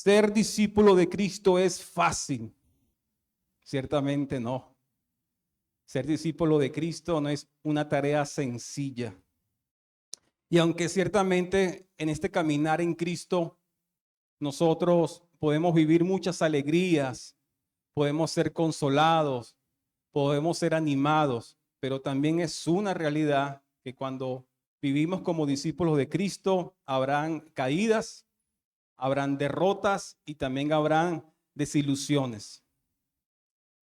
¿Ser discípulo de Cristo es fácil? Ciertamente no. Ser discípulo de Cristo no es una tarea sencilla. Y aunque ciertamente en este caminar en Cristo nosotros podemos vivir muchas alegrías, podemos ser consolados, podemos ser animados, pero también es una realidad que cuando vivimos como discípulos de Cristo habrán caídas, habrán derrotas y también habrán desilusiones.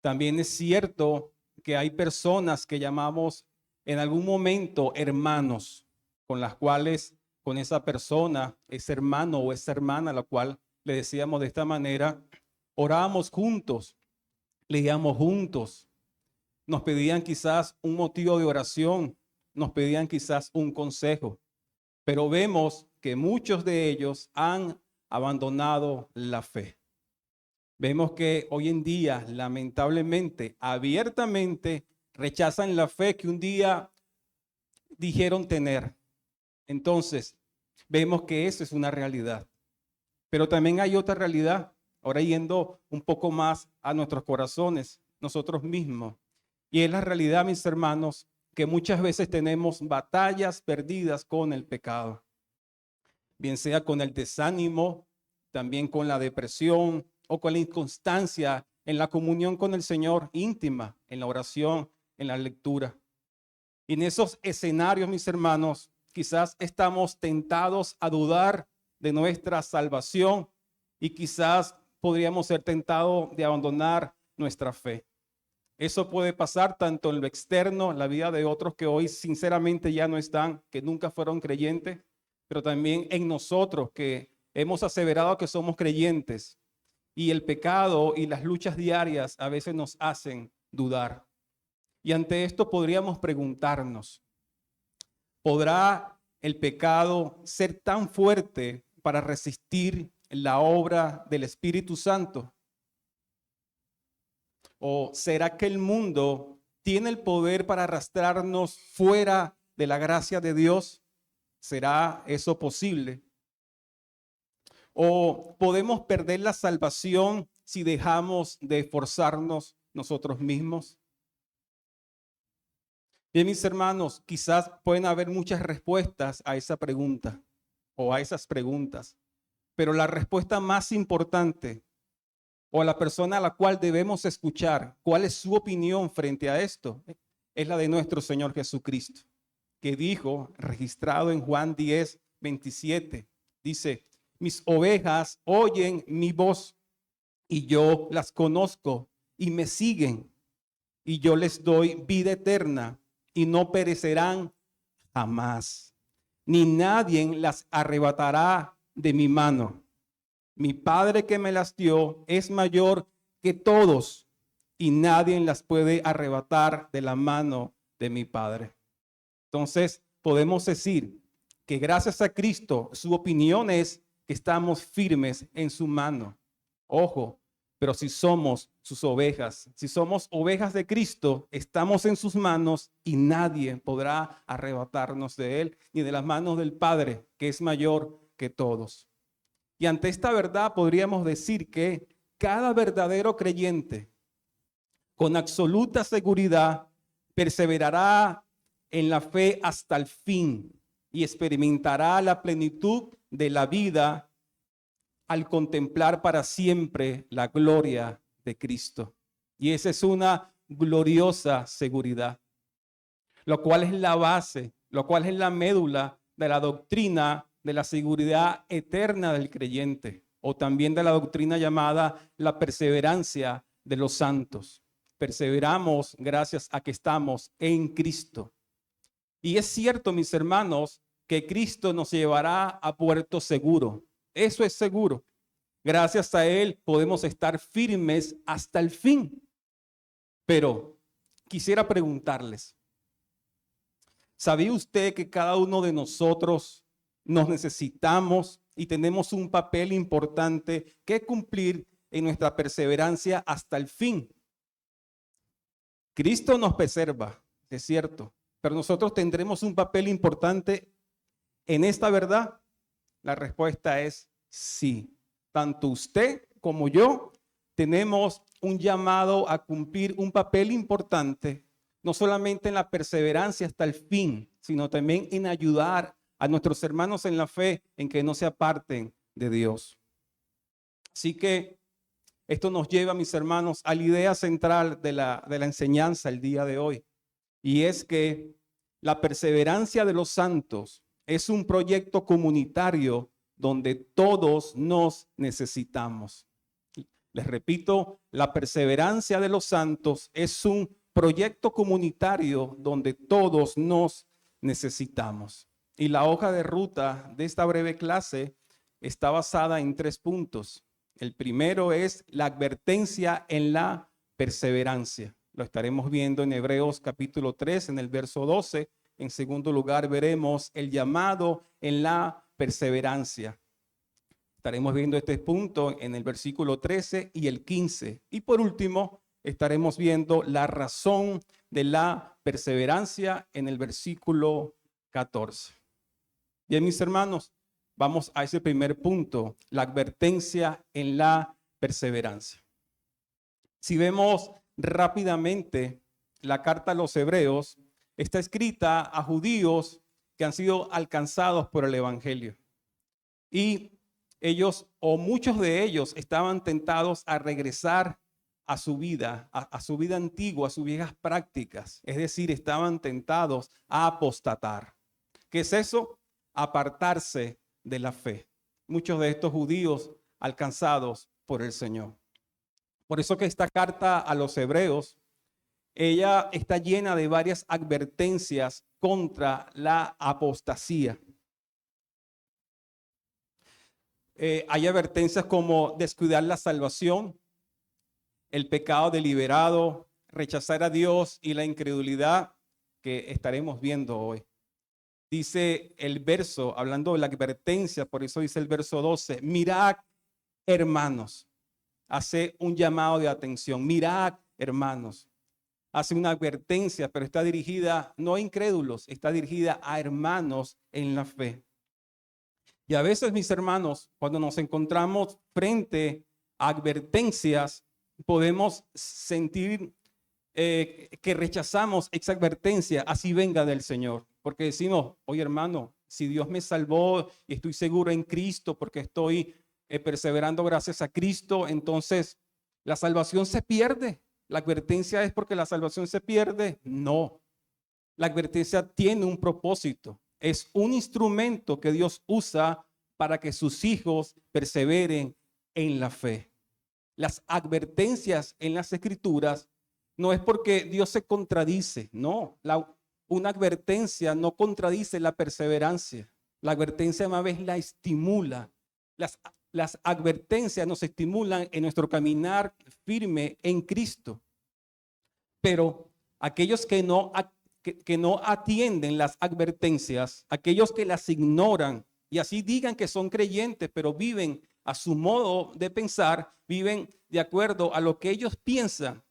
También es cierto que hay personas que llamamos en algún momento hermanos, con las cuales, con esa persona, ese hermano o esa hermana, a la cual le decíamos de esta manera, orábamos juntos, leíamos juntos, nos pedían quizás un motivo de oración, nos pedían quizás un consejo, pero vemos que muchos de ellos han abandonado la fe. Vemos que hoy en día, lamentablemente, abiertamente rechazan la fe que un día dijeron tener. Entonces, vemos que eso es una realidad. Pero también hay otra realidad, ahora yendo un poco más a nuestros corazones, nosotros mismos. Y es la realidad, mis hermanos, que muchas veces tenemos batallas perdidas con el pecado. Bien sea con el desánimo, también con la depresión o con la inconstancia en la comunión con el Señor íntima, en la oración, en la lectura. Y en esos escenarios, mis hermanos, quizás estamos tentados a dudar de nuestra salvación y quizás podríamos ser tentados de abandonar nuestra fe. Eso puede pasar tanto en lo externo, en la vida de otros que hoy sinceramente ya no están, que nunca fueron creyentes, pero también en nosotros que hemos aseverado que somos creyentes. Y el pecado y las luchas diarias a veces nos hacen dudar. Y ante esto podríamos preguntarnos, ¿podrá el pecado ser tan fuerte para resistir la obra del Espíritu Santo? ¿O será que el mundo tiene el poder para arrastrarnos fuera de la gracia de Dios? ¿Será eso posible? ¿O podemos perder la salvación si dejamos de esforzarnos nosotros mismos? Bien, mis hermanos, quizás pueden haber muchas respuestas a esa pregunta o a esas preguntas, pero la respuesta más importante o a la persona a la cual debemos escuchar cuál es su opinión frente a esto es la de nuestro Señor Jesucristo, que dijo, registrado en Juan 10:27, dice, mis ovejas oyen mi voz y yo las conozco y me siguen y yo les doy vida eterna y no perecerán jamás, ni nadie las arrebatará de mi mano. Mi Padre que me las dio es mayor que todos y nadie las puede arrebatar de la mano de mi Padre. Entonces, podemos decir que gracias a Cristo, su opinión es que estamos firmes en su mano. Ojo, pero si somos sus ovejas, si somos ovejas de Cristo, estamos en sus manos y nadie podrá arrebatarnos de él ni de las manos del Padre, que es mayor que todos. Y ante esta verdad podríamos decir que cada verdadero creyente con absoluta seguridad perseverará en la fe hasta el fin y experimentará la plenitud de la vida al contemplar para siempre la gloria de Cristo. Y esa es una gloriosa seguridad, lo cual es la base, lo cual es la médula de la doctrina de la seguridad eterna del creyente, o también de la doctrina llamada la perseverancia de los santos. Perseveramos gracias a que estamos en Cristo. Y es cierto, mis hermanos, que Cristo nos llevará a puerto seguro. Eso es seguro. Gracias a Él podemos estar firmes hasta el fin. Pero quisiera preguntarles, ¿sabía usted que cada uno de nosotros nos necesitamos y tenemos un papel importante que cumplir en nuestra perseverancia hasta el fin? Cristo nos preserva, es cierto, pero nosotros tendremos un papel importante en esta verdad. La respuesta es sí. tanto usted como yo tenemos un llamado a cumplir un papel importante, no solamente en la perseverancia hasta el fin, sino también en ayudar a nuestros hermanos en la fe en que no se aparten de Dios. Así que esto nos lleva, mis hermanos, a la idea central de la enseñanza el día de hoy. Y es que la perseverancia de los santos es un proyecto comunitario donde todos nos necesitamos. Les repito, la perseverancia de los santos es un proyecto comunitario donde todos nos necesitamos. Y la hoja de ruta de esta breve clase está basada en 3 puntos. El primero es la advertencia en la perseverancia. Lo estaremos viendo en Hebreos capítulo 3, en el verso 12. En segundo lugar, veremos el llamado en la perseverancia. Estaremos viendo este punto en el versículo 13 y el 15. Y por último, estaremos viendo la razón de la perseverancia en el versículo 14. Bien, mis hermanos, vamos a ese primer punto, la advertencia en la perseverancia. Si vemos rápidamente la carta a los Hebreos, está escrita a judíos que han sido alcanzados por el evangelio. Y ellos, o muchos de ellos, estaban tentados a regresar a su vida, a su vida antigua, a sus viejas prácticas. Es decir, estaban tentados a apostatar. ¿Qué es eso? Apartarse de la fe. Muchos de estos judíos alcanzados por el Señor. Por eso que esta carta a los Hebreos, ella está llena de varias advertencias contra la apostasía. Hay advertencias como descuidar la salvación, el pecado deliberado, rechazar a Dios y la incredulidad que estaremos viendo hoy. Dice el verso, hablando de la advertencia, por eso dice el verso 12, mirad, hermanos, hace un llamado de atención, mirad, hermanos, hace una advertencia, pero está dirigida no a incrédulos, está dirigida a hermanos en la fe. Y a veces, mis hermanos, cuando nos encontramos frente a advertencias, podemos sentir que rechazamos esa advertencia, así venga del Señor. Porque decimos, oye hermano, si Dios me salvó y estoy seguro en Cristo porque estoy perseverando gracias a Cristo, entonces la salvación se pierde. La advertencia es porque la salvación se pierde. No, la advertencia tiene un propósito. Es un instrumento que Dios usa para que sus hijos perseveren en la fe. Las advertencias en las Escrituras no es porque Dios se contradice, no. Una advertencia no contradice la perseverancia. La advertencia más bien la estimula. Las advertencias nos estimulan en nuestro caminar firme en Cristo. Pero aquellos que no atienden las advertencias, aquellos que las ignoran y así digan que son creyentes, pero viven a su modo de pensar, viven de acuerdo a lo que ellos piensan,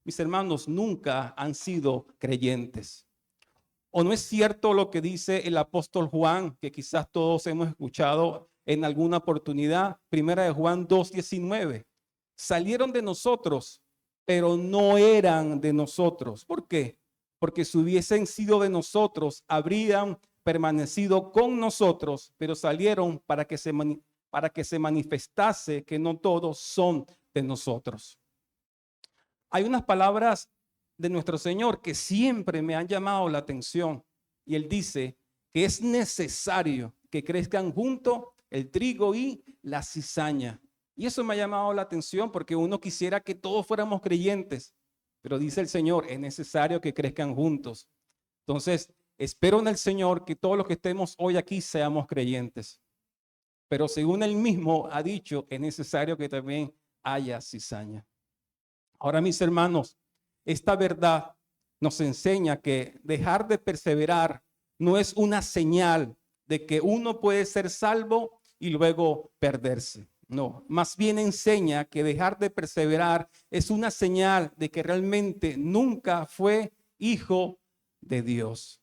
mis hermanos, nunca han sido creyentes. ¿O no es cierto lo que dice el apóstol Juan, que quizás todos hemos escuchado en alguna oportunidad? Primera de Juan 2:19. Salieron de nosotros, pero no eran de nosotros. ¿Por qué? Porque si hubiesen sido de nosotros, habrían permanecido con nosotros, pero salieron para que se manifestase que no todos son de nosotros. Hay unas palabras de nuestro Señor que siempre me han llamado la atención. Y Él dice que es necesario que crezcan juntos el trigo y la cizaña. Y eso me ha llamado la atención porque uno quisiera que todos fuéramos creyentes. Pero dice el Señor, es necesario que crezcan juntos. Entonces, espero en el Señor que todos los que estemos hoy aquí seamos creyentes. Pero según Él mismo ha dicho, es necesario que también haya cizaña. Ahora, mis hermanos, esta verdad nos enseña que dejar de perseverar no es una señal de que uno puede ser salvo y luego perderse. No, más bien enseña que dejar de perseverar es una señal de que realmente nunca fue hijo de Dios.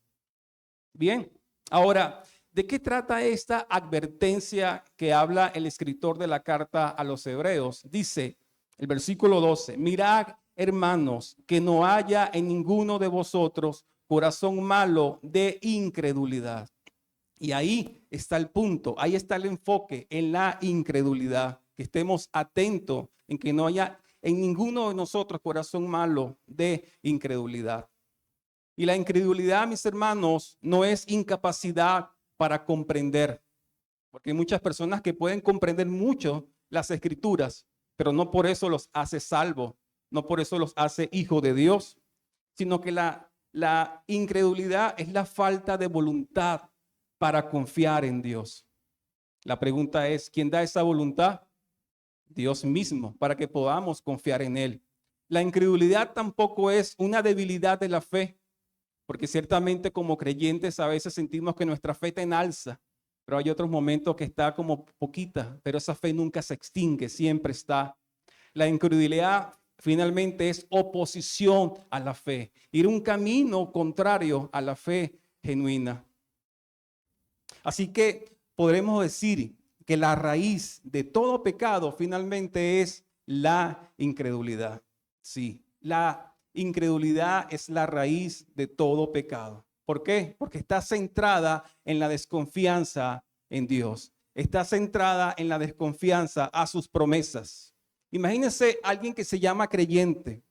Bien, ahora, ¿De qué trata esta advertencia que habla el escritor de la carta a los Hebreos? Dice el versículo 12, mirad, hermanos, que no haya en ninguno de vosotros corazón malo de incredulidad. Y ahí está el punto, ahí está el enfoque en la incredulidad, que estemos atentos en que no haya en ninguno de nosotros corazón malo de incredulidad. Y la incredulidad, mis hermanos, no es incapacidad para comprender, porque hay muchas personas que pueden comprender mucho las escrituras, pero no por eso los hace salvos, no por eso los hace hijos de Dios, sino que la incredulidad es la falta de voluntad para confiar en Dios. La pregunta es, ¿quién da esa voluntad? Dios mismo, para que podamos confiar en Él. La incredulidad tampoco es una debilidad de la fe, porque ciertamente como creyentes a veces sentimos que nuestra fe está en alza, pero hay otros momentos que está como poquita, pero esa fe nunca se extingue, siempre está. La incredulidad finalmente es oposición a la fe, ir un camino contrario a la fe genuina. Así que podremos decir que la raíz de todo pecado finalmente es la incredulidad. Sí, la incredulidad es la raíz de todo pecado. ¿Por qué? Porque está centrada en la desconfianza en Dios. Está centrada en la desconfianza a sus promesas. Imagínense alguien que se llama creyente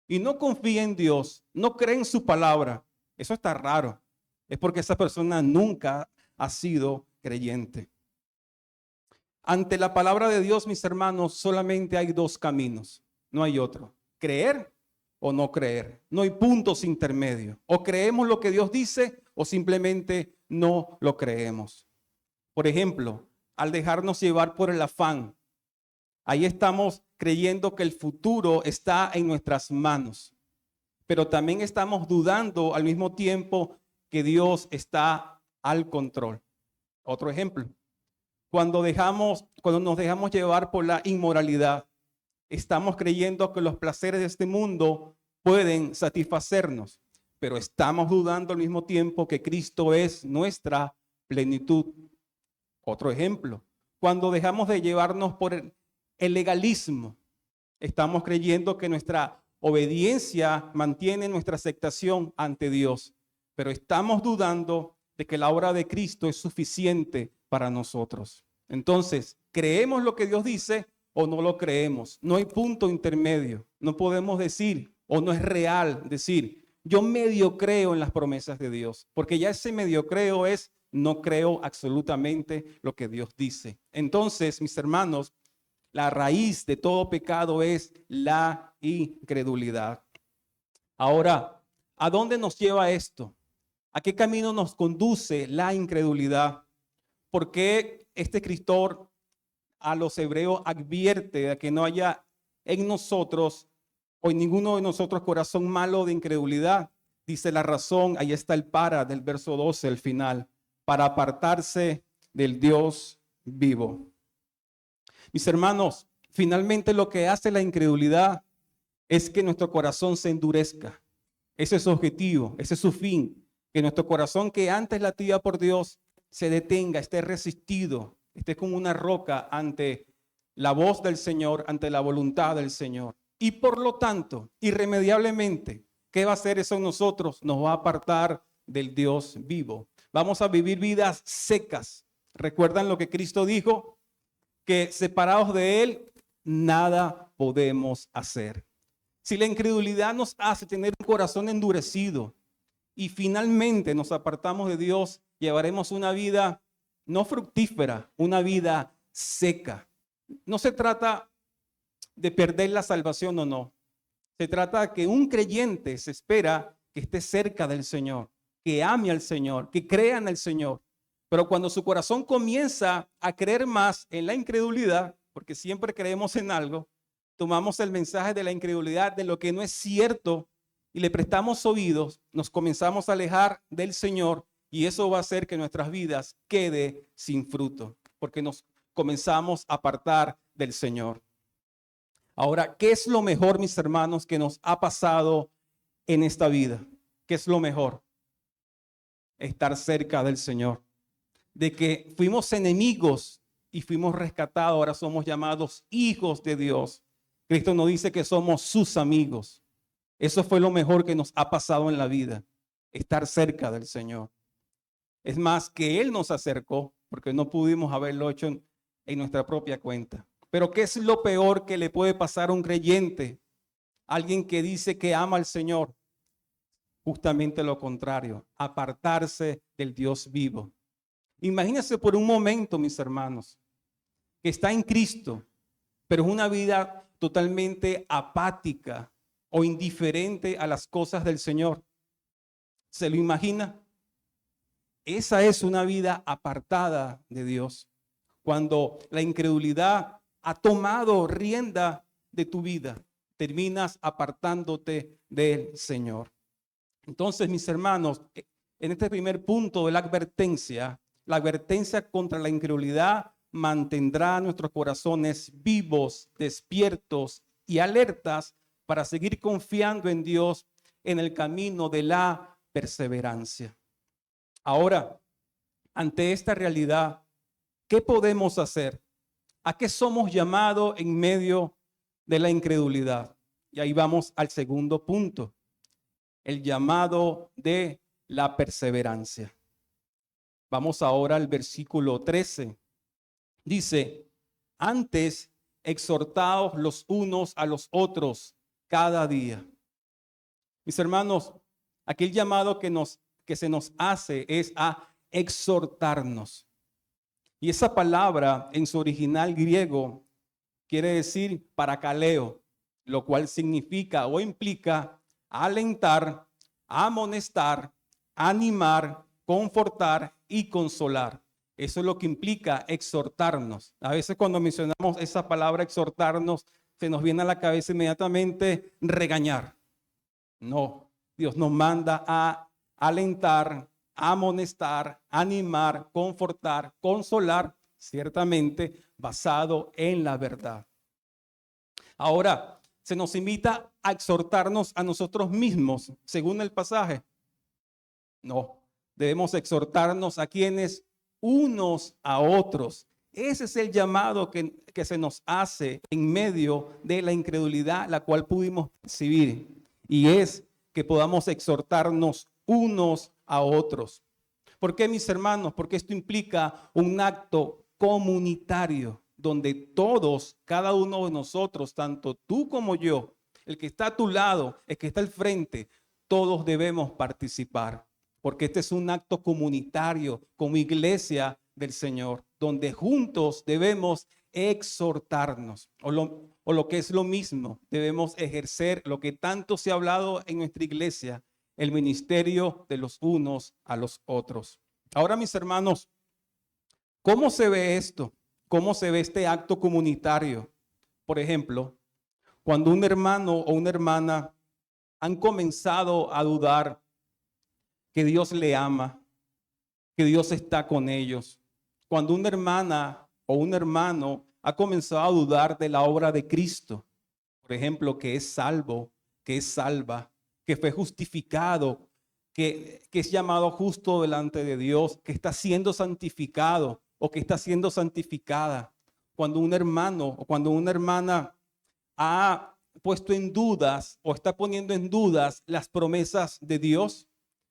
y no confía en Dios, no cree en su palabra. Eso está raro. Es porque esa persona nunca ha sido creyente. Ante la palabra de Dios, mis hermanos, solamente hay dos caminos, no hay otro. Creer o no creer. No hay puntos intermedios. O creemos lo que Dios dice o simplemente no lo creemos. Por ejemplo, al dejarnos llevar por el afán, ahí estamos creyendo que el futuro está en nuestras manos, pero también estamos dudando al mismo tiempo que Dios está al control. Otro ejemplo, cuando nos dejamos llevar por la inmoralidad, estamos creyendo que los placeres de este mundo pueden satisfacernos, pero estamos dudando al mismo tiempo que Cristo es nuestra plenitud. Otro ejemplo, cuando dejamos de llevarnos por el legalismo, estamos creyendo que nuestra obediencia mantiene nuestra aceptación ante Dios, pero estamos dudando de que la obra de Cristo es suficiente para nosotros. Entonces, ¿creemos lo que Dios dice o no lo creemos? No hay punto intermedio. No podemos decir, o no es real decir, yo medio creo en las promesas de Dios, porque ya ese medio creo es, no creo absolutamente lo que Dios dice. Entonces, mis hermanos, la raíz de todo pecado es la incredulidad. Ahora, ¿a dónde nos lleva esto? ¿A qué camino nos conduce la incredulidad? ¿Por qué este escritor a los hebreos advierte de que no haya en nosotros o en ninguno de nosotros corazón malo de incredulidad? Dice la razón, ahí está el del verso 12 al final, para apartarse del Dios vivo. Mis hermanos, finalmente lo que hace la incredulidad es que nuestro corazón se endurezca. Ese es su objetivo, ese es su fin. Que nuestro corazón que antes latía por Dios se detenga, esté resistido, esté como una roca ante la voz del Señor, ante la voluntad del Señor. Y por lo tanto, irremediablemente, ¿qué va a hacer eso en nosotros? Nos va a apartar del Dios vivo. Vamos a vivir vidas secas. ¿Recuerdan lo que Cristo dijo? Que separados de Él, nada podemos hacer. Si la incredulidad nos hace tener un corazón endurecido y finalmente nos apartamos de Dios, llevaremos una vida no fructífera, una vida seca. No se trata de perder la salvación o no. Se trata de que un creyente se espera que esté cerca del Señor, que ame al Señor, que crea en el Señor. Pero cuando su corazón comienza a creer más en la incredulidad, porque siempre creemos en algo, tomamos el mensaje de la incredulidad, de lo que no es cierto, y le prestamos oídos, nos comenzamos a alejar del Señor, y eso va a hacer que nuestras vidas quede sin fruto, porque nos comenzamos a apartar del Señor. Ahora, ¿qué es lo mejor, mis hermanos, que nos ha pasado en esta vida? ¿Qué es lo mejor? Estar cerca del Señor. de que fuimos enemigos y fuimos rescatados, ahora somos llamados hijos de Dios. Cristo nos dice que somos sus amigos. Eso fue lo mejor que nos ha pasado en la vida, estar cerca del Señor. Es más, que Él nos acercó, porque no pudimos haberlo hecho en nuestra propia cuenta. Pero ¿qué es lo peor que le puede pasar a un creyente? Alguien que dice que ama al Señor. Justamente lo contrario, apartarse del Dios vivo. Imagínense por un momento, mis hermanos, que está en Cristo, pero es una vida totalmente apática o indiferente a las cosas del Señor. ¿Se lo imagina? Esa es una vida apartada de Dios. Cuando la incredulidad ha tomado rienda de tu vida, terminas apartándote del Señor. Entonces, mis hermanos, en este primer punto de la advertencia contra la incredulidad mantendrá nuestros corazones vivos, despiertos y alertas para seguir confiando en Dios en el camino de la perseverancia. Ahora, ante esta realidad, ¿qué podemos hacer? ¿A qué somos llamados en medio de la incredulidad? Y ahí vamos al segundo punto, el llamado de la perseverancia. Vamos ahora al versículo 13. Dice, antes exhortaos los unos a los otros cada día. Mis hermanos, aquel llamado que se nos hace es a exhortarnos. Y esa palabra en su original griego quiere decir parakaleo, lo cual significa o implica alentar, amonestar, animar, confortar y consolar. Eso es lo que implica exhortarnos. A veces cuando mencionamos esa palabra exhortarnos, se nos viene a la cabeza inmediatamente regañar. No, Dios nos manda a alentar, amonestar, animar, confortar, consolar, ciertamente basado en la verdad. Ahora, se nos invita a exhortarnos a nosotros mismos, según el pasaje. No, debemos exhortarnos a quienes, unos a otros. Ese es el llamado que se nos hace en medio de la incredulidad, la cual pudimos percibir. Y es que podamos exhortarnos unos a otros. ¿Por qué, mis hermanos? Porque esto implica un acto comunitario, donde todos, cada uno de nosotros, tanto tú como yo, el que está a tu lado, el que está al frente, todos debemos participar. Porque este es un acto comunitario como iglesia del Señor, donde juntos debemos exhortarnos, o lo que es lo mismo, debemos ejercer lo que tanto se ha hablado en nuestra iglesia, el ministerio de los unos a los otros. Ahora, mis hermanos, ¿cómo se ve esto? ¿Cómo se ve este acto comunitario? Por ejemplo, cuando un hermano o una hermana han comenzado a dudar que Dios le ama, que Dios está con ellos. Cuando una hermana o un hermano ha comenzado a dudar de la obra de Cristo, por ejemplo, que es salvo, que es salva, que fue justificado, que es llamado justo delante de Dios, que está siendo santificado o que está siendo santificada. Cuando un hermano o cuando una hermana ha puesto en dudas o está poniendo en dudas las promesas de Dios,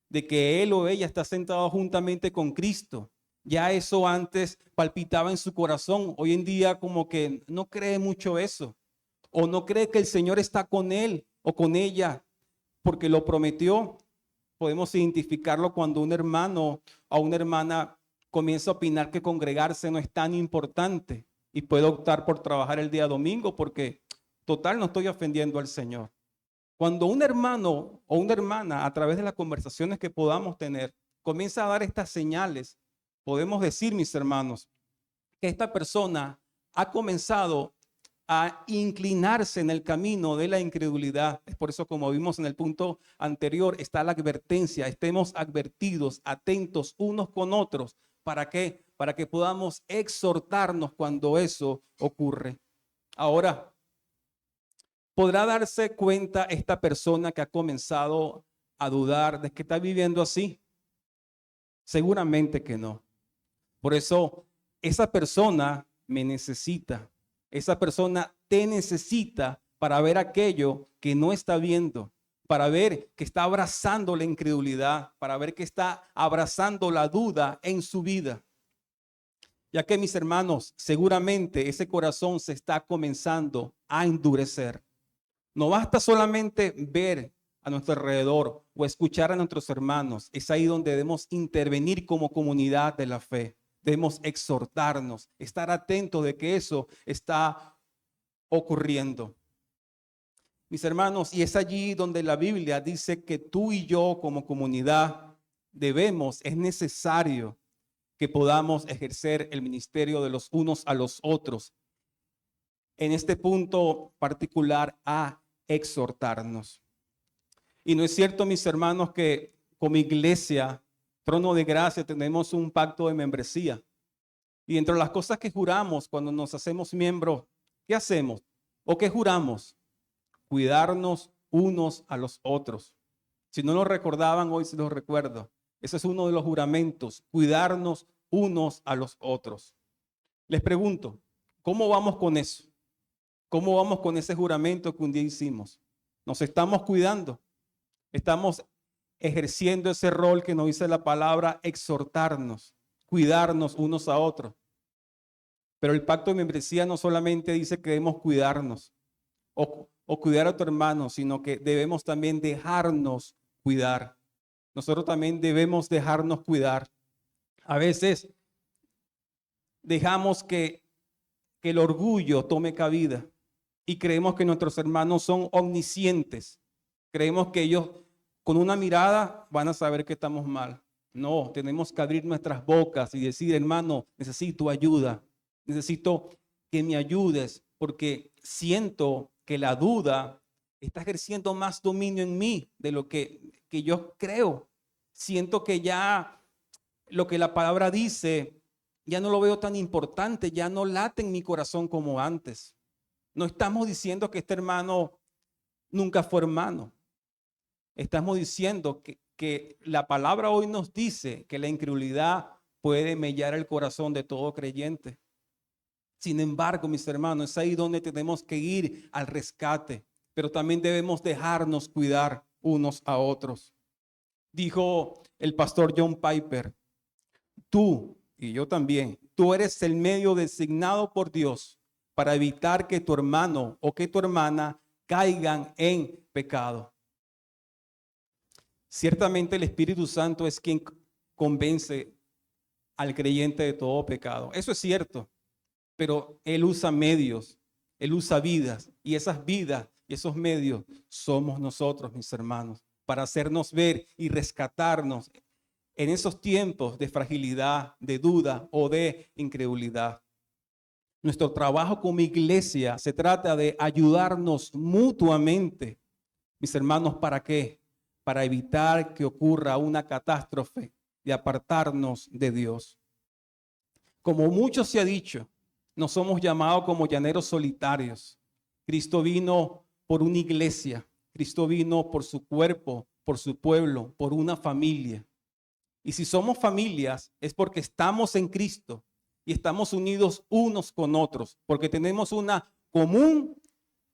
de que él o ella está sentado juntamente con Cristo. Ya eso antes palpitaba en su corazón. Hoy en día como que no cree mucho eso. O no cree que el Señor está con él o con ella porque lo prometió. Podemos identificarlo cuando un hermano o una hermana comienza a opinar que congregarse no es tan importante y puede optar por trabajar el día domingo porque total no estoy ofendiendo al Señor. Cuando un hermano o una hermana, a través de las conversaciones que podamos tener, comienza a dar estas señales, podemos decir, mis hermanos, que esta persona ha comenzado a inclinarse en el camino de la incredulidad. Es por eso, como vimos en el punto anterior, está la advertencia. Estemos advertidos, atentos unos con otros. ¿Para qué? Para que podamos exhortarnos cuando eso ocurre. Ahora, ¿podrá darse cuenta esta persona que ha comenzado a dudar de que está viviendo así? Seguramente que no. Por eso, esa persona me necesita. Esa persona te necesita para ver aquello que no está viendo, para ver que está abrazando la incredulidad, para ver que está abrazando la duda en su vida. Ya que, mis hermanos, seguramente ese corazón se está comenzando a endurecer. No basta solamente ver a nuestro alrededor o escuchar a nuestros hermanos. Es ahí donde debemos intervenir como comunidad de la fe. Debemos exhortarnos, estar atentos de que eso está ocurriendo. Mis hermanos, y es allí donde la Biblia dice que tú y yo como comunidad es necesario que podamos ejercer el ministerio de los unos a los otros. En este punto particular, a exhortarnos. Y no es cierto, mis hermanos, que como iglesia, Trono de Gracia, tenemos un pacto de membresía. Y entre las cosas que juramos cuando nos hacemos miembros, ¿qué hacemos? ¿O qué juramos? Cuidarnos unos a los otros. Si no lo recordaban, hoy se los recuerdo. Ese es uno de los juramentos, cuidarnos unos a los otros. Les pregunto, ¿cómo vamos con eso? ¿Cómo vamos con ese juramento que un día hicimos? ¿Nos estamos cuidando? ¿Estamos ejerciendo ese rol que nos dice la palabra, exhortarnos, cuidarnos unos a otros? Pero el pacto de membresía no solamente dice que debemos cuidarnos o cuidar a tu hermano, sino que debemos también dejarnos cuidar. Nosotros también debemos dejarnos cuidar. A veces dejamos que el orgullo tome cabida y creemos que nuestros hermanos son omniscientes. Creemos que ellos con una mirada van a saber que estamos mal. No, tenemos que abrir nuestras bocas y decir, hermano, necesito ayuda. Necesito que me ayudes porque siento que la duda está ejerciendo más dominio en mí de lo que yo creo. Siento que ya lo que la palabra dice, ya no lo veo tan importante, ya no late en mi corazón como antes. No estamos diciendo que este hermano nunca fue hermano. Estamos diciendo que la palabra hoy nos dice que la incredulidad puede mellar el corazón de todo creyente. Sin embargo, mis hermanos, es ahí donde tenemos que ir al rescate, pero también debemos dejarnos cuidar unos a otros. Dijo el pastor John Piper, tú y yo también, tú eres el medio designado por Dios para evitar que tu hermano o que tu hermana caigan en pecado. Ciertamente el Espíritu Santo es quien convence al creyente de todo pecado. Eso es cierto, pero Él usa medios, Él usa vidas, y esas vidas y esos medios somos nosotros, mis hermanos, para hacernos ver y rescatarnos en esos tiempos de fragilidad, de duda o de incredulidad. Nuestro trabajo como iglesia se trata de ayudarnos mutuamente, mis hermanos, ¿para qué? Para evitar que ocurra una catástrofe y apartarnos de Dios. Como mucho se ha dicho, no somos llamados como llaneros solitarios. Cristo vino por una iglesia, Cristo vino por su cuerpo, por su pueblo, por una familia. Y si somos familias es porque estamos en Cristo y estamos unidos unos con otros, porque tenemos una común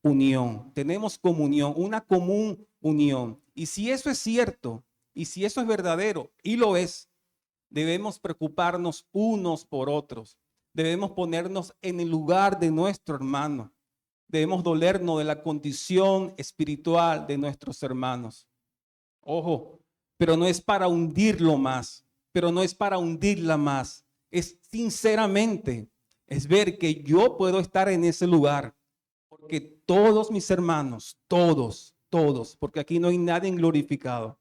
unión, tenemos comunión, una común unión. Y si eso es cierto, y si eso es verdadero, y lo es, debemos preocuparnos unos por otros. Debemos ponernos en el lugar de nuestro hermano. Debemos dolernos de la condición espiritual de nuestros hermanos. Ojo, pero no es para hundirlo más, pero no es para hundirla más. Es sinceramente, es ver que yo puedo estar en ese lugar. Porque todos mis hermanos, todos, porque aquí no hay nadie glorificado.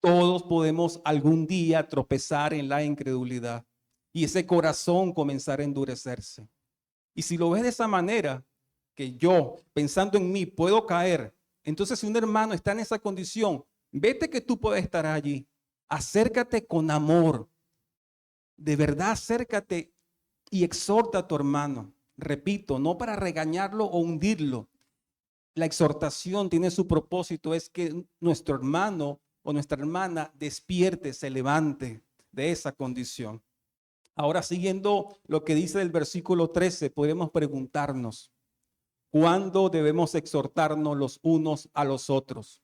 Todos podemos algún día tropezar en la incredulidad y ese corazón comenzar a endurecerse. Y si lo ves de esa manera, que yo, pensando en mí, puedo caer, entonces si un hermano está en esa condición, vete que tú puedes estar allí. Acércate con amor. De verdad, acércate y exhorta a tu hermano. Repito, no para regañarlo o hundirlo. La exhortación tiene su propósito, es que nuestro hermano o nuestra hermana despierte, se levante de esa condición. Ahora, siguiendo lo que dice el versículo 13, podemos preguntarnos, ¿cuándo debemos exhortarnos los unos a los otros?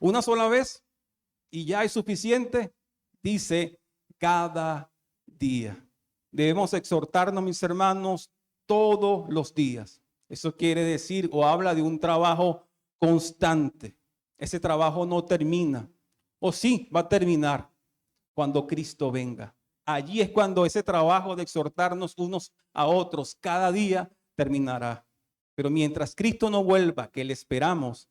¿Una sola vez y ya es suficiente? Dice, cada día. Debemos exhortarnos, mis hermanos, todos los días. Eso quiere decir o habla de un trabajo constante. Ese trabajo no termina. O sí, va a terminar cuando Cristo venga. Allí es cuando ese trabajo de exhortarnos unos a otros cada día terminará. Pero mientras Cristo no vuelva, que le esperamos,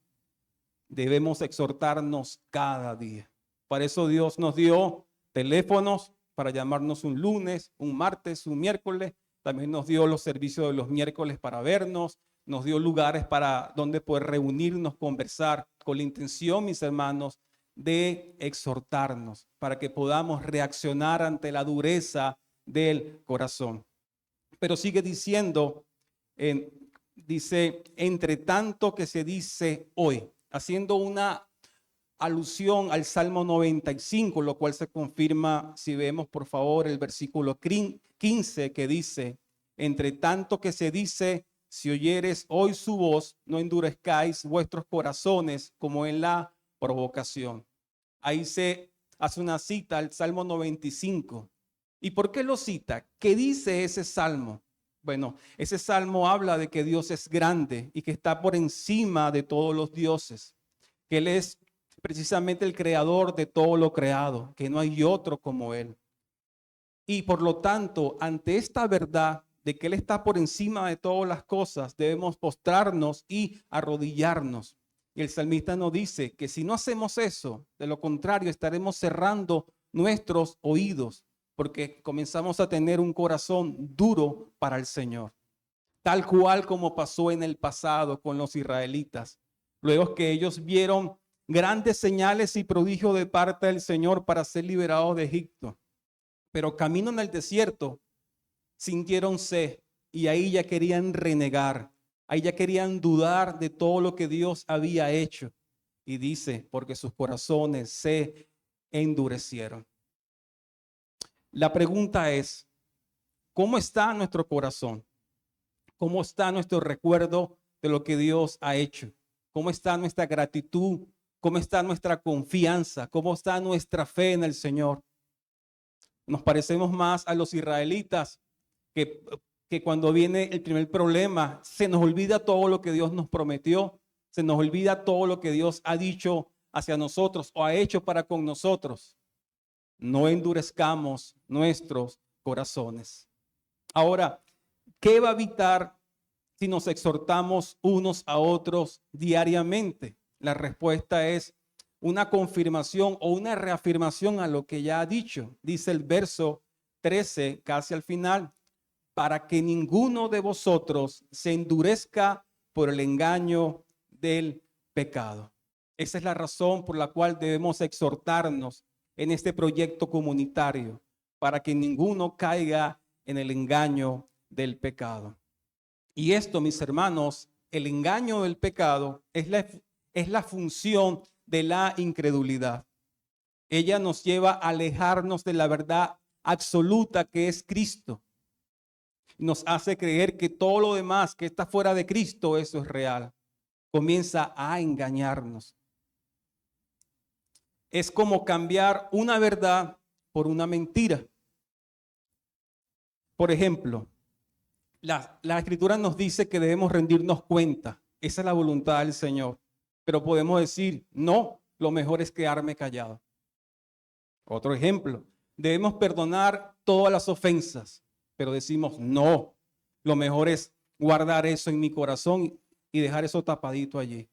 debemos exhortarnos cada día. Para eso Dios nos dio teléfonos para llamarnos un lunes, un martes, un miércoles. También nos dio los servicios de los miércoles para vernos. Nos dio lugares para donde poder reunirnos, conversar, con la intención, mis hermanos, de exhortarnos para que podamos reaccionar ante la dureza del corazón. Pero sigue diciendo, dice, entre tanto que se dice hoy, haciendo una alusión al Salmo 95, lo cual se confirma si vemos por favor el versículo 15 que dice, entre tanto que se dice, si oyeres hoy su voz, no endurezcáis vuestros corazones como en la provocación. Ahí se hace una cita al Salmo 95. ¿Y por qué lo cita? ¿Qué dice ese salmo? Bueno, ese salmo habla de que Dios es grande y que está por encima de todos los dioses, que Él es precisamente el creador de todo lo creado, que no hay otro como Él. Y por lo tanto, ante esta verdad de que Él está por encima de todas las cosas, debemos postrarnos y arrodillarnos. Y el salmista nos dice que si no hacemos eso, de lo contrario, estaremos cerrando nuestros oídos, porque comenzamos a tener un corazón duro para el Señor. Tal cual como pasó en el pasado con los israelitas. Luego que ellos vieron grandes señales y prodigios de parte del Señor para ser liberados de Egipto. Pero camino en el desierto, sintieron sed y ahí ya querían renegar. Ahí ya querían dudar de todo lo que Dios había hecho. Y dice, porque sus corazones se endurecieron. La pregunta es, ¿cómo está nuestro corazón? ¿Cómo está nuestro recuerdo de lo que Dios ha hecho? ¿Cómo está nuestra gratitud? ¿Cómo está nuestra confianza? ¿Cómo está nuestra fe en el Señor? Nos parecemos más a los israelitas que cuando viene el primer problema, se nos olvida todo lo que Dios nos prometió, se nos olvida todo lo que Dios ha dicho hacia nosotros o ha hecho para con nosotros. No endurezcamos nuestros corazones. Ahora, ¿qué va a evitar si nos exhortamos unos a otros diariamente? La respuesta es una confirmación o una reafirmación a lo que ya ha dicho. Dice el verso 13, casi al final, para que ninguno de vosotros se endurezca por el engaño del pecado. Esa es la razón por la cual debemos exhortarnos en este proyecto comunitario, para que ninguno caiga en el engaño del pecado. Y esto, mis hermanos, el engaño del pecado es la función de la incredulidad. Ella nos lleva a alejarnos de la verdad absoluta que es Cristo. Nos hace creer que todo lo demás que está fuera de Cristo, eso es real. Comienza a engañarnos. Es como cambiar una verdad por una mentira. Por ejemplo, la Escritura nos dice que debemos rendirnos cuenta. Esa es la voluntad del Señor. Pero podemos decir, no, lo mejor es quedarme callado. Otro ejemplo, debemos perdonar todas las ofensas. Pero decimos, no, lo mejor es guardar eso en mi corazón y dejar eso tapadito allí.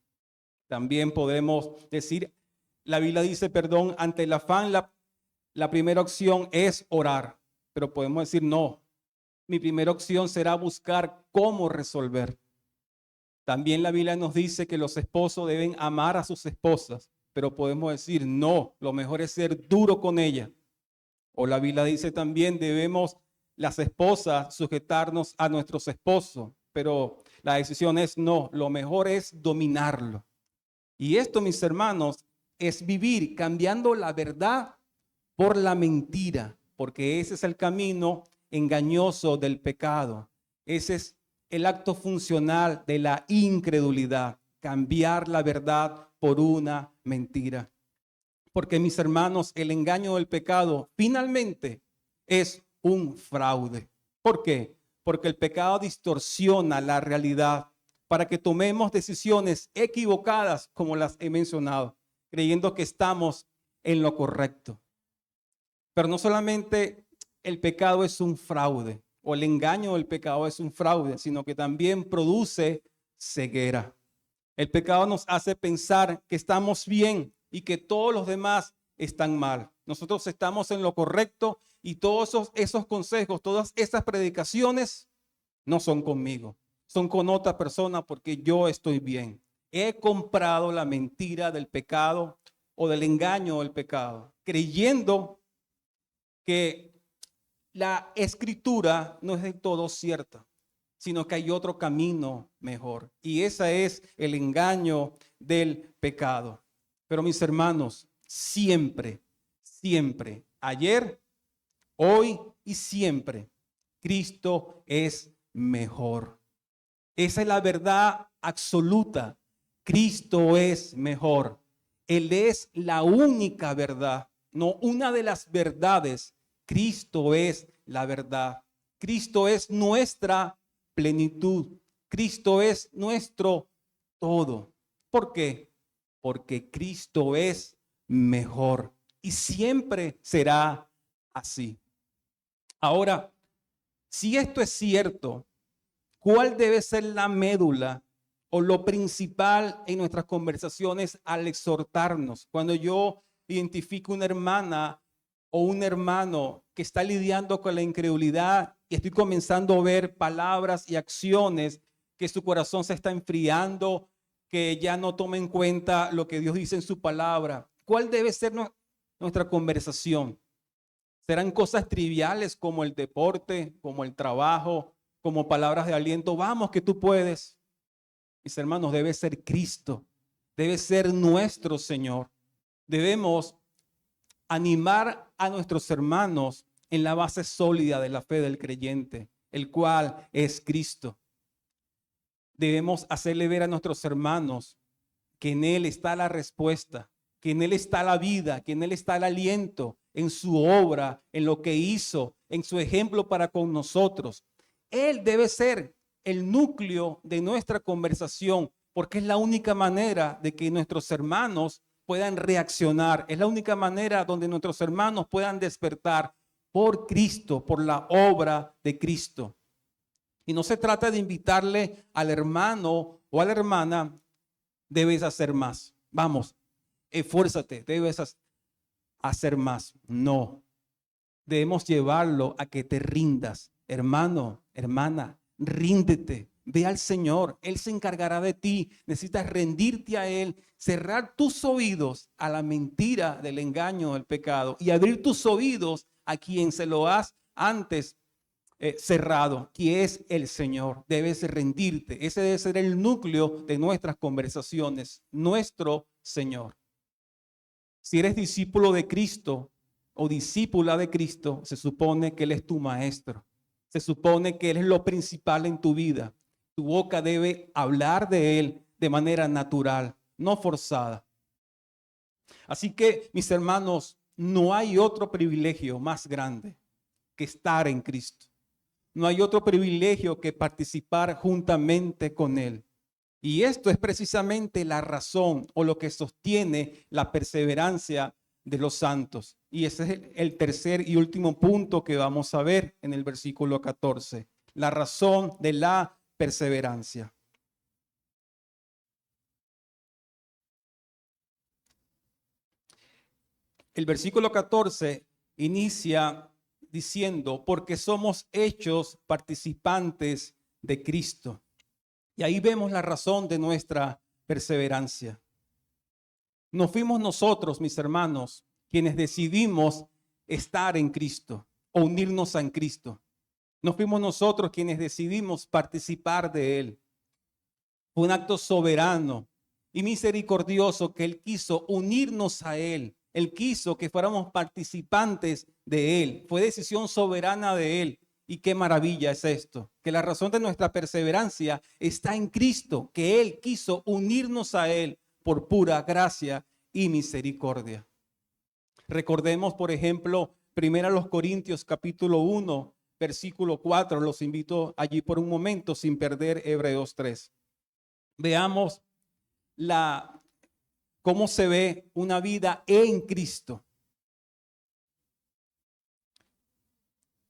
También podemos decir, la Biblia dice, perdón, ante el afán, la primera opción es orar. Pero podemos decir, no, mi primera opción será buscar cómo resolver. También la Biblia nos dice que los esposos deben amar a sus esposas. Pero podemos decir, no, lo mejor es ser duro con ella. O la Biblia dice también, debemos las esposas sujetarnos a nuestros esposos, pero la decisión es no, lo mejor es dominarlo. Y esto, mis hermanos, es vivir cambiando la verdad por la mentira, porque ese es el camino engañoso del pecado. Ese es el acto funcional de la incredulidad, cambiar la verdad por una mentira. Porque, mis hermanos, el engaño del pecado finalmente es un fraude. ¿Por qué? Porque el pecado distorsiona la realidad para que tomemos decisiones equivocadas, como las he mencionado, creyendo que estamos en lo correcto. Pero no solamente el pecado es un fraude, o el engaño del pecado es un fraude, sino que también produce ceguera. El pecado nos hace pensar que estamos bien y que todos los demás están mal. Nosotros estamos en lo correcto y todos esos consejos, todas esas predicaciones no son conmigo, son con otra persona porque yo estoy bien. He comprado la mentira del pecado o del engaño del pecado, creyendo que la escritura no es del todo cierta, sino que hay otro camino mejor. Y ese es el engaño del pecado. Pero, mis hermanos, siempre, siempre, ayer, hoy y siempre, Cristo es mejor. Esa es la verdad absoluta. Cristo es mejor. Él es la única verdad, no una de las verdades. Cristo es la verdad. Cristo es nuestra plenitud. Cristo es nuestro todo. ¿Por qué? Porque Cristo es mejor y siempre será así. Ahora, si esto es cierto, ¿cuál debe ser la médula o lo principal en nuestras conversaciones al exhortarnos? Cuando yo identifico una hermana o un hermano que está lidiando con la incredulidad y estoy comenzando a ver palabras y acciones que su corazón se está enfriando, que ya no toma en cuenta lo que Dios dice en su palabra. ¿Cuál debe ser nuestra conversación? ¿Serán cosas triviales como el deporte, como el trabajo, como palabras de aliento? Vamos, que tú puedes. Mis hermanos, debe ser Cristo, debe ser nuestro Señor. Debemos animar a nuestros hermanos en la base sólida de la fe del creyente, el cual es Cristo. Debemos hacerle ver a nuestros hermanos que en Él está la respuesta, que en Él está la vida, que en Él está el aliento, en su obra, en lo que hizo, en su ejemplo para con nosotros. Él debe ser el núcleo de nuestra conversación, porque es la única manera de que nuestros hermanos puedan reaccionar. Es la única manera donde nuestros hermanos puedan despertar por Cristo, por la obra de Cristo. Y no se trata de invitarle al hermano o a la hermana, debes hacer más. Vamos, esfuérzate, debes hacer más. No, debemos llevarlo a que te rindas. Hermano, hermana, ríndete. Ve al Señor, Él se encargará de ti. Necesitas rendirte a Él, cerrar tus oídos a la mentira del engaño del pecado y abrir tus oídos a quien se lo has antes cerrado, que es el Señor. Debes rendirte. Ese debe ser el núcleo de nuestras conversaciones, nuestro Señor. Si eres discípulo de Cristo o discípula de Cristo, se supone que Él es tu maestro. Se supone que Él es lo principal en tu vida. Tu boca debe hablar de Él de manera natural, no forzada. Así que, mis hermanos, no hay otro privilegio más grande que estar en Cristo. No hay otro privilegio que participar juntamente con Él. Y esto es precisamente la razón o lo que sostiene la perseverancia de los santos. Y ese es el tercer y último punto que vamos a ver en el versículo 14. La razón de la perseverancia. El versículo 14 inicia diciendo, porque somos hechos participantes de Cristo. Y ahí vemos la razón de nuestra perseverancia. No fuimos nosotros, mis hermanos, quienes decidimos estar en Cristo o unirnos a Cristo. No fuimos nosotros quienes decidimos participar de Él. Fue un acto soberano y misericordioso que Él quiso unirnos a Él. Él quiso que fuéramos participantes de Él. Fue decisión soberana de Él. Y qué maravilla es esto, que la razón de nuestra perseverancia está en Cristo, que Él quiso unirnos a Él por pura gracia y misericordia. Recordemos, por ejemplo, 1 Corintios capítulo 1, versículo 4. Los invito allí por un momento sin perder Hebreos 3. Veamos cómo se ve una vida en Cristo.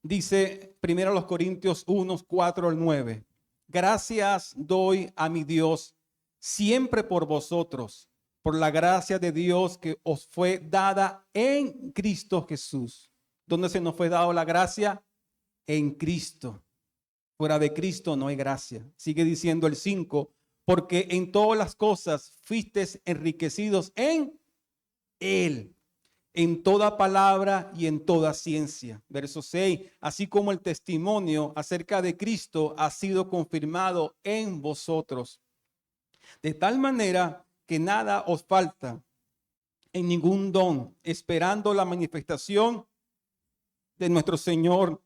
Dice 1 Corintios 1, 4 al 9. Gracias doy a mi Dios siempre por vosotros, por la gracia de Dios que os fue dada en Cristo Jesús. ¿Dónde se nos fue dada la gracia? En Cristo. Fuera de Cristo no hay gracia. Sigue diciendo el 5, porque en todas las cosas fuisteis enriquecidos en Él, en toda palabra y en toda ciencia. Verso 6, así como el testimonio acerca de Cristo ha sido confirmado en vosotros, de tal manera que nada os falta en ningún don, esperando la manifestación de nuestro Señor,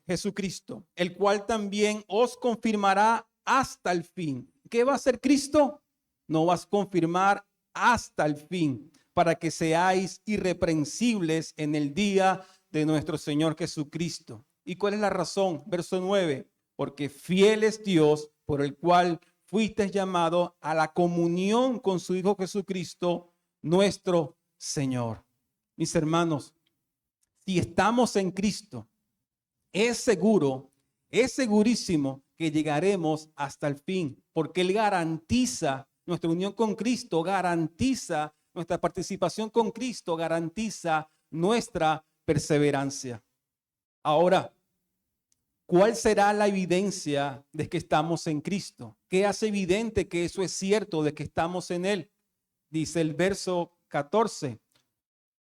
Jesucristo, el cual también os confirmará hasta el fin. ¿Qué va a hacer Cristo? No vas a confirmar hasta el fin, para que seáis irreprensibles en el día de nuestro Señor Jesucristo. ¿Y cuál es la razón? Verso 9, porque fiel es Dios, por el cual fuiste llamado a la comunión con su Hijo Jesucristo, nuestro Señor. Mis hermanos, si estamos en Cristo, es seguro, es segurísimo que llegaremos hasta el fin, porque Él garantiza nuestra unión con Cristo, garantiza nuestra participación con Cristo, garantiza nuestra perseverancia. Ahora, ¿cuál será la evidencia de que estamos en Cristo? ¿Qué hace evidente que eso es cierto, de que estamos en Él? Dice el verso 14,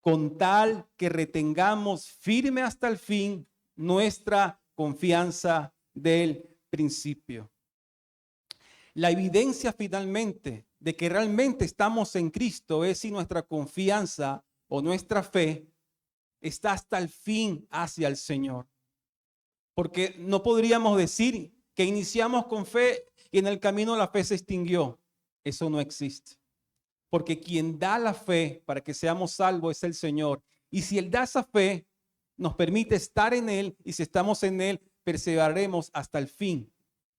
con tal que retengamos firme hasta el fin nuestra confianza del principio. La evidencia finalmente de que realmente estamos en Cristo es si nuestra confianza o nuestra fe está hasta el fin hacia el Señor. Porque no podríamos decir que iniciamos con fe y en el camino la fe se extinguió. Eso no existe. Porque quien da la fe para que seamos salvos es el Señor. Y si Él da esa fe, nos permite estar en Él, y si estamos en Él, perseveraremos hasta el fin.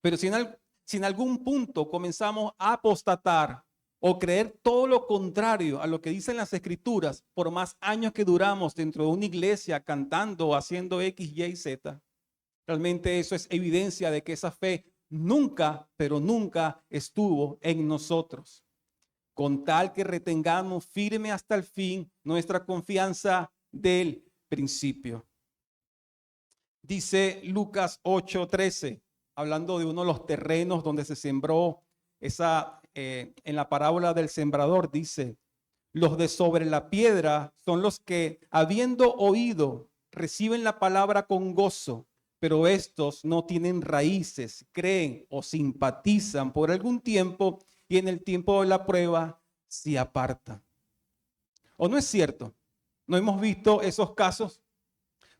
Pero si en algún punto comenzamos a apostatar o creer todo lo contrario a lo que dicen las Escrituras, por más años que duramos dentro de una iglesia cantando o haciendo X, Y, Z, realmente eso es evidencia de que esa fe nunca, pero nunca estuvo en nosotros. Con tal que retengamos firme hasta el fin nuestra confianza del principio. Dice Lucas 8:13, hablando de uno de los terrenos donde se sembró en la parábola del sembrador, dice: los de sobre la piedra son los que, habiendo oído, reciben la palabra con gozo, pero estos no tienen raíces, creen o simpatizan por algún tiempo y en el tiempo de la prueba se apartan. ¿O no es cierto? ¿No hemos visto esos casos?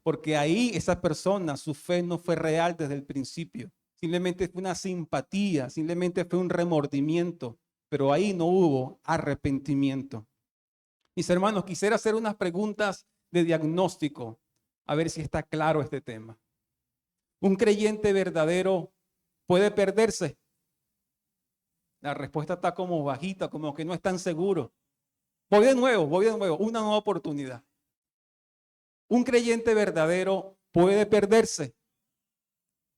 Porque ahí esa persona, su fe no fue real desde el principio. Simplemente fue una simpatía, simplemente fue un remordimiento, pero ahí no hubo arrepentimiento. Mis hermanos, quisiera hacer unas preguntas de diagnóstico, a ver si está claro este tema. ¿Un creyente verdadero puede perderse? La respuesta está como bajita, como que no es tan seguro. Voy de nuevo, una nueva oportunidad. Un creyente verdadero puede perderse.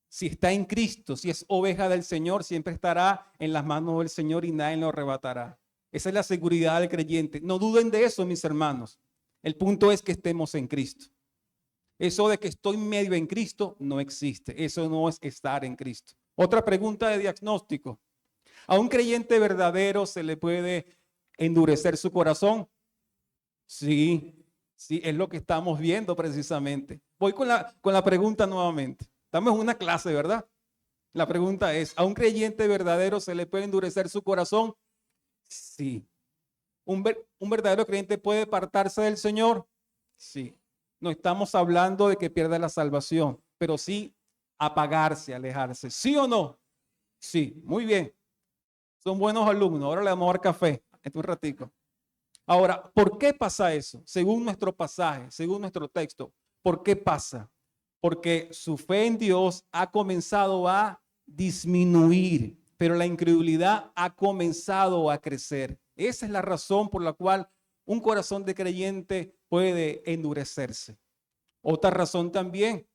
Si está en Cristo, si es oveja del Señor, siempre estará en las manos del Señor y nadie lo arrebatará. Esa es la seguridad del creyente. No duden de eso, mis hermanos. El punto es que estemos en Cristo. Eso de que estoy medio en Cristo no existe. Eso no es estar en Cristo. Otra pregunta de diagnóstico. ¿A un creyente verdadero se le puede endurecer su corazón? Sí, es lo que estamos viendo precisamente. Voy con la pregunta nuevamente. Estamos en una clase, ¿verdad? La pregunta es, ¿a un creyente verdadero se le puede endurecer su corazón? Sí. ¿Un verdadero creyente puede apartarse del Señor? Sí. No estamos hablando de que pierda la salvación, pero sí apagarse, alejarse. ¿Sí o no? Sí, muy bien. Son buenos alumnos. Ahora le vamos a dar café. Un ratico. Ahora, ¿por qué pasa eso? Según nuestro pasaje, según nuestro texto, ¿por qué pasa? Porque su fe en Dios ha comenzado a disminuir, pero la incredulidad ha comenzado a crecer. Esa es la razón por la cual un corazón de creyente puede endurecerse. Otra razón también,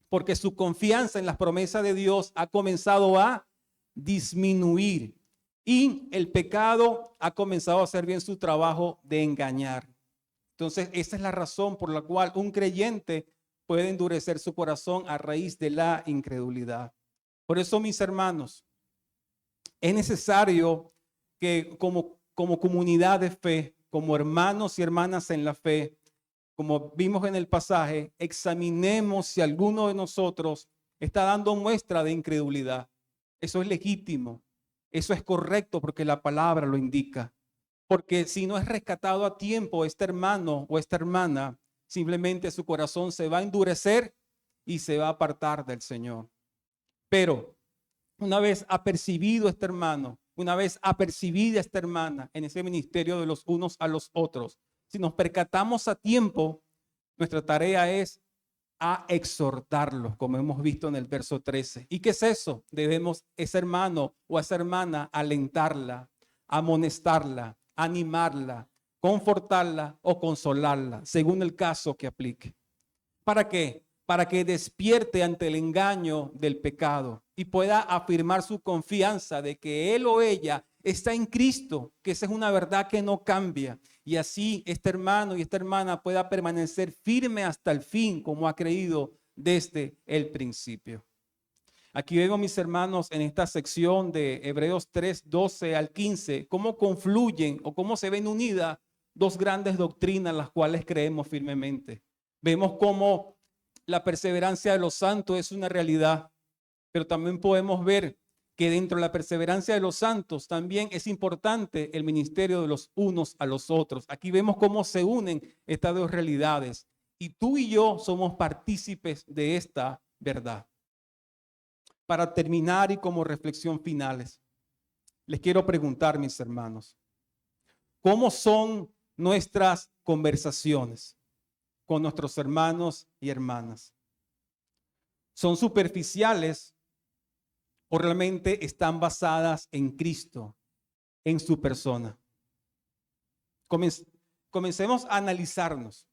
porque su confianza en las promesas de Dios ha comenzado a disminuir y el pecado ha comenzado a hacer bien su trabajo de engañar. Entonces, esa es la razón por la cual un creyente puede endurecer su corazón a raíz de la incredulidad. Por eso, mis hermanos, es necesario que como comunidad de fe, como hermanos y hermanas en la fe, como vimos en el pasaje, examinemos si alguno de nosotros está dando muestra de incredulidad. Eso es legítimo, eso es correcto porque la palabra lo indica. Porque si no es rescatado a tiempo este hermano o esta hermana, simplemente su corazón se va a endurecer y se va a apartar del Señor. Pero una vez apercibido este hermano, una vez apercibida esta hermana en ese ministerio de los unos a los otros, si nos percatamos a tiempo, nuestra tarea es a exhortarlos, como hemos visto en el verso 13. ¿Y qué es eso? Debemos ese hermano o esa hermana alentarla, amonestarla, animarla, confortarla o consolarla, según el caso que aplique. ¿Para qué? Para que despierte ante el engaño del pecado y pueda afirmar su confianza de que él o ella está en Cristo, que esa es una verdad que no cambia. Y así este hermano y esta hermana pueda permanecer firme hasta el fin, como ha creído desde el principio. Aquí vemos, mis hermanos, en esta sección de Hebreos 3, 12 al 15, cómo confluyen o cómo se ven unidas dos grandes doctrinas, las cuales creemos firmemente. Vemos cómo la perseverancia de los santos es una realidad, pero también podemos ver que dentro de la perseverancia de los santos también es importante el ministerio de los unos a los otros. Aquí vemos cómo se unen estas dos realidades y tú y yo somos partícipes de esta verdad. Para terminar y como reflexión finales, les quiero preguntar, mis hermanos, ¿cómo son nuestras conversaciones con nuestros hermanos y hermanas? ¿Son superficiales o realmente están basadas en Cristo, en su persona? Comencemos a analizarnos.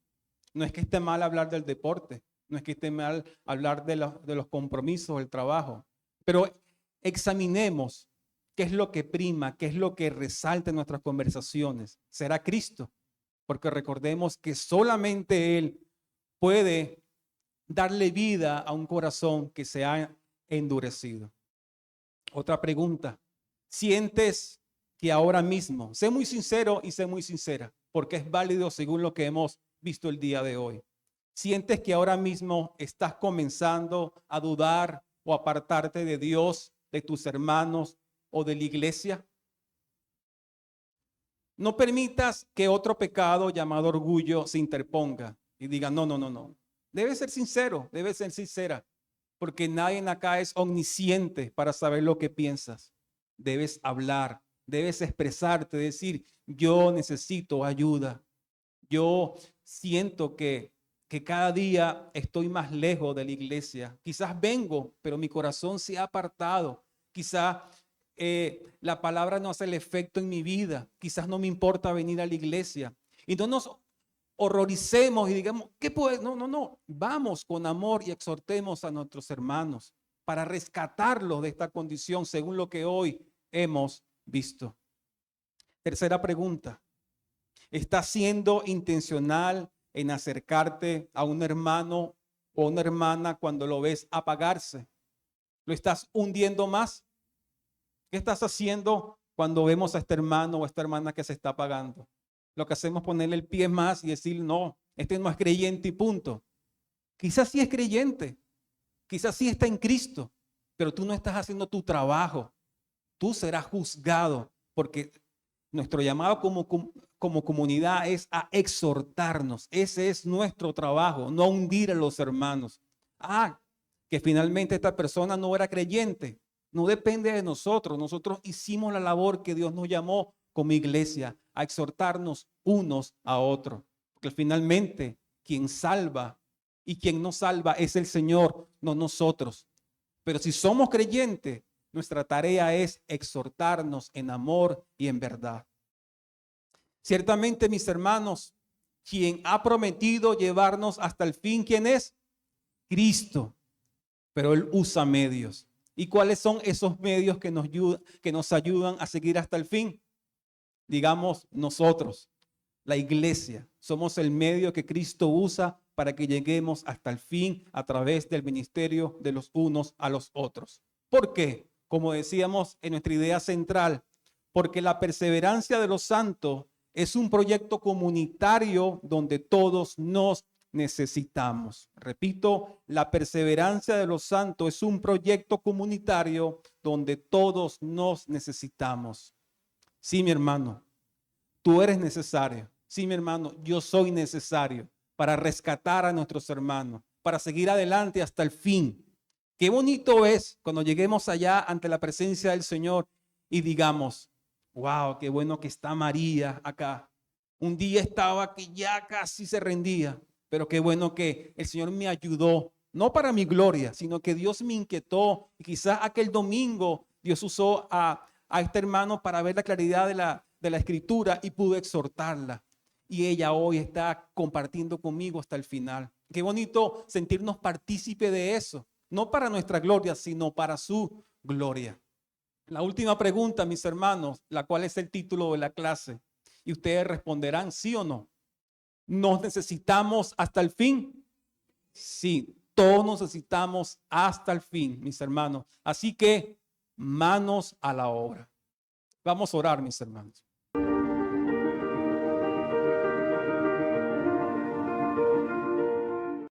No es que esté mal hablar del deporte, no es que esté mal hablar de los compromisos, del trabajo, pero examinemos qué es lo que prima, qué es lo que resalta en nuestras conversaciones. ¿Será Cristo? Porque recordemos que solamente Él puede darle vida a un corazón que se ha endurecido. Otra pregunta. ¿Sientes que ahora mismo, sé muy sincero y sé muy sincera, porque es válido según lo que hemos visto el día de hoy? ¿Sientes que ahora mismo estás comenzando a dudar o apartarte de Dios, de tus hermanos o de la iglesia? No permitas que otro pecado llamado orgullo se interponga y diga, no, no, no, no. Debe ser sincero, debe ser sincera, porque nadie acá es omnisciente para saber lo que piensas. Debes hablar, debes expresarte, decir, yo necesito ayuda. Yo siento que cada día estoy más lejos de la iglesia. Quizás vengo, pero mi corazón se ha apartado. Quizás la palabra no hace el efecto en mi vida. Quizás no me importa venir a la iglesia. Y no nos horroricemos y digamos, ¿qué puede? No, no, no. Vamos con amor y exhortemos a nuestros hermanos para rescatarlos de esta condición según lo que hoy hemos visto. Tercera pregunta. ¿Estás siendo intencional en acercarte a un hermano o una hermana cuando lo ves apagarse? ¿Lo estás hundiendo más? ¿Qué estás haciendo cuando vemos a este hermano o a esta hermana que se está apagando? Lo que hacemos es ponerle el pie más y decir, no, este no es creyente y punto. Quizás sí es creyente, quizás sí está en Cristo, pero tú no estás haciendo tu trabajo. Tú serás juzgado porque Nuestro llamado como comunidad es a exhortarnos. Ese es nuestro trabajo, no hundir a los hermanos. Que finalmente esta persona no era creyente. No depende de nosotros. Nosotros hicimos la labor que Dios nos llamó como iglesia, a exhortarnos unos a otros. Porque finalmente quien salva y quien no salva es el Señor, no nosotros. Pero si somos creyentes, nuestra tarea es exhortarnos en amor y en verdad. Ciertamente, mis hermanos, quien ha prometido llevarnos hasta el fin, ¿quién es? Cristo. Pero Él usa medios. ¿Y cuáles son esos medios que nos ayudan a seguir hasta el fin? Digamos, nosotros, la iglesia, somos el medio que Cristo usa para que lleguemos hasta el fin a través del ministerio de los unos a los otros. ¿Por qué? Como decíamos en nuestra idea central, porque la perseverancia de los santos es un proyecto comunitario donde todos nos necesitamos. Repito, la perseverancia de los santos es un proyecto comunitario donde todos nos necesitamos. Sí, mi hermano, tú eres necesario. Sí, mi hermano, yo soy necesario para rescatar a nuestros hermanos, para seguir adelante hasta el fin. Qué bonito es cuando lleguemos allá ante la presencia del Señor y digamos, wow, qué bueno que está María acá. Un día estaba que ya casi se rendía, pero qué bueno que el Señor me ayudó, no para mi gloria, sino que Dios me inquietó. Y quizás aquel domingo Dios usó a este hermano para ver la claridad de la escritura y pudo exhortarla. Y ella hoy está compartiendo conmigo hasta el final. Qué bonito sentirnos partícipe de eso, no para nuestra gloria, sino para su gloria. La última pregunta, mis hermanos, la cual es el título de la clase, y ustedes responderán sí o no. ¿Nos necesitamos hasta el fin? Sí, todos nos necesitamos hasta el fin, mis hermanos. Así que manos a la obra. Vamos a orar, mis hermanos.